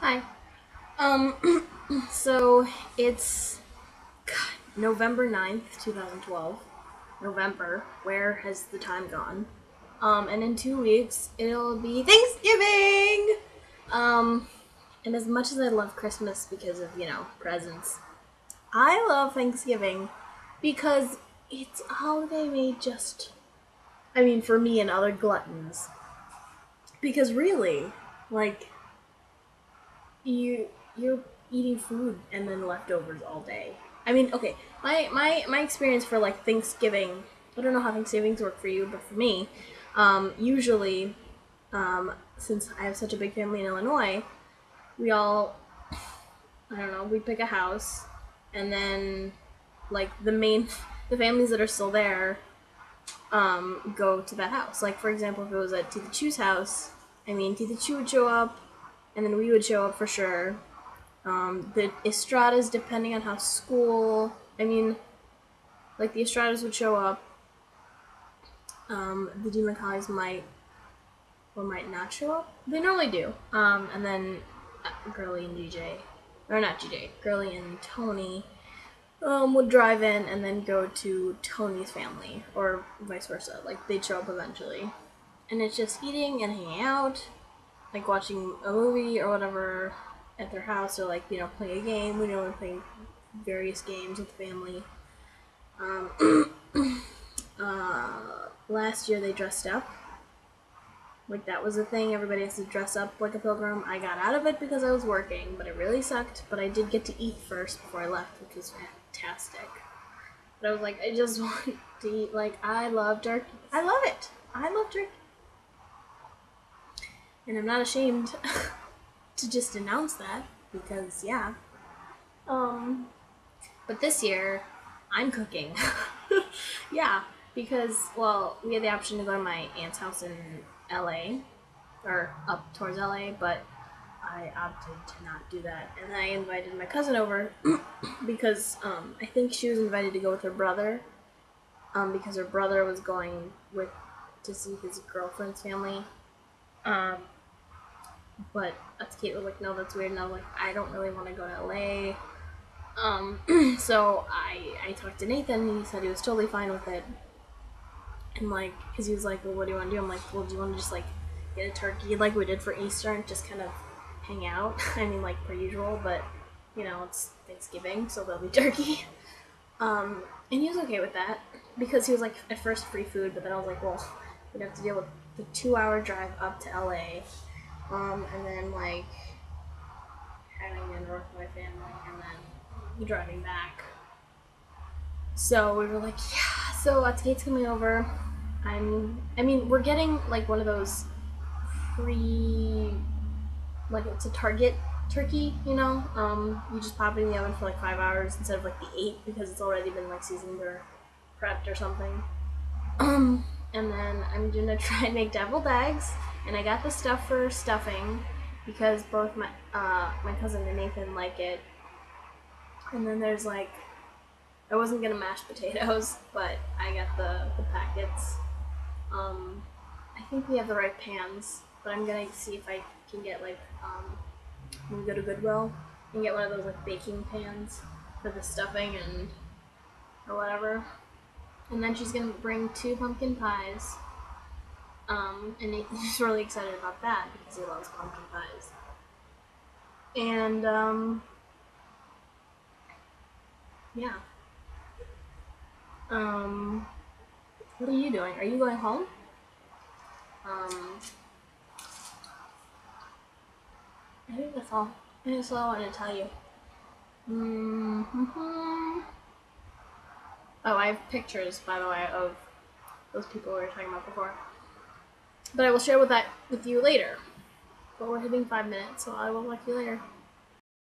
Hi. Um, so it's November 9th, 2012. November. Where has the time gone? And in 2 weeks, it'll be Thanksgiving! Um, and as much as I love Christmas because of, presents, I love Thanksgiving because it's a holiday made for me and other gluttons. Because really, like, you're eating food and then leftovers all day. Okay, my experience for like Thanksgiving. I don't know how Thanksgivings work for you, but for me, usually, since I have such a big family in Illinois, we all I don't know we pick a house, and then like the families that are still there go to that house. Like for example, if it was at Tita Chu's house, Tita Chu would show up, and then we would show up for sure. The Estradas, depending on how school, like the Estradas would show up. The Demoncollies might or might not show up. They normally do. And then Girly and DJ, or not DJ, Girly and Tony would drive in and then go to Tony's family, or vice versa. Like they'd show up eventually, and it's just eating and hanging out, like watching a movie or whatever at their house, or like playing a game. We normally play various games with the family. Um, Last year they dressed up. Like that was a thing. Everybody has to dress up like a pilgrim. I got out of it because I was working, but it really sucked. But I did get to eat first before I left, which was fantastic. But I was like, I just want to eat. Like I love turkey. I love it. I love turkey, and I'm not ashamed to just announce that because yeah. Um, but this year I'm cooking. Yeah, because we had the option to go to my aunt's house in LA or up towards LA, but I opted to not do that. And I invited my cousin over because I think she was invited to go with her brother because her brother was going with to see his girlfriend's family. Um, but Kate was like, no, that's weird. And I was like, I don't really want to go to LA. So I talked to Nathan, and he said he was totally fine with it. And like, cause he was like, well, what do you want to do? I'm like, well, do you want to just like get a turkey like we did for Easter and just kind of hang out? Like per usual, but it's Thanksgiving, so there'll be turkey. And he was okay with that because he was like, at first free food, but then I was like, well, we'd have to deal with the 2-hour drive up to LA, and then like having dinner with my family, and then driving back. So we were like, yeah. So Kate's coming over. We're getting like one of those pre, like it's a Target turkey, you just pop it in the oven for like 5 hours instead of like the 8 because it's already been like seasoned or prepped or something. And then I'm gonna try and make deviled eggs, and I got the stuff for stuffing because both my cousin and Nathan like it. And then there's like, I wasn't gonna mash potatoes, but I got the packets. I think we have the right pans, but I'm gonna see if I can get like when we go to Goodwill and get one of those like baking pans for the stuffing and or whatever. And then she's gonna bring 2 pumpkin pies. And Nathan's really excited about that because he loves pumpkin pies. And yeah. What are you doing? Are you going home? I think that's all. That's all I wanted to tell you. Mm-hmm. Oh, I have pictures, by the way, of those people we were talking about before. But I will share with you later. But we're hitting 5 minutes, so I will talk to you later.